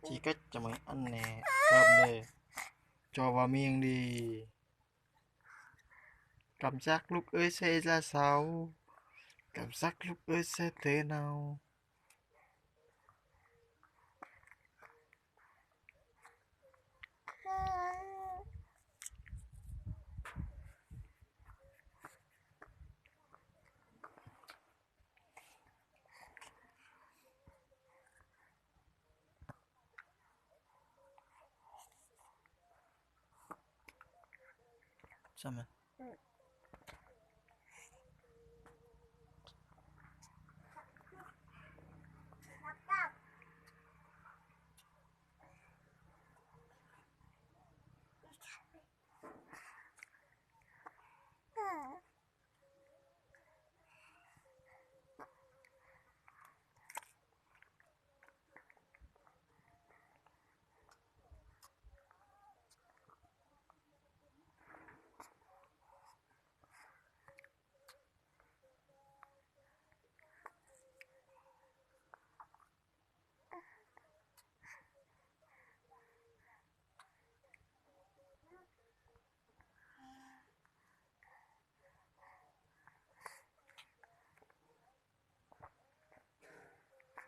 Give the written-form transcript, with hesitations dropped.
Chỉ cách cho mấy ăn nè, cầm đây, cho vào miệng đi. Cảm giác lúc ấy sẽ ra sao? Cảm giác lúc ấy sẽ thế nào? Sao mà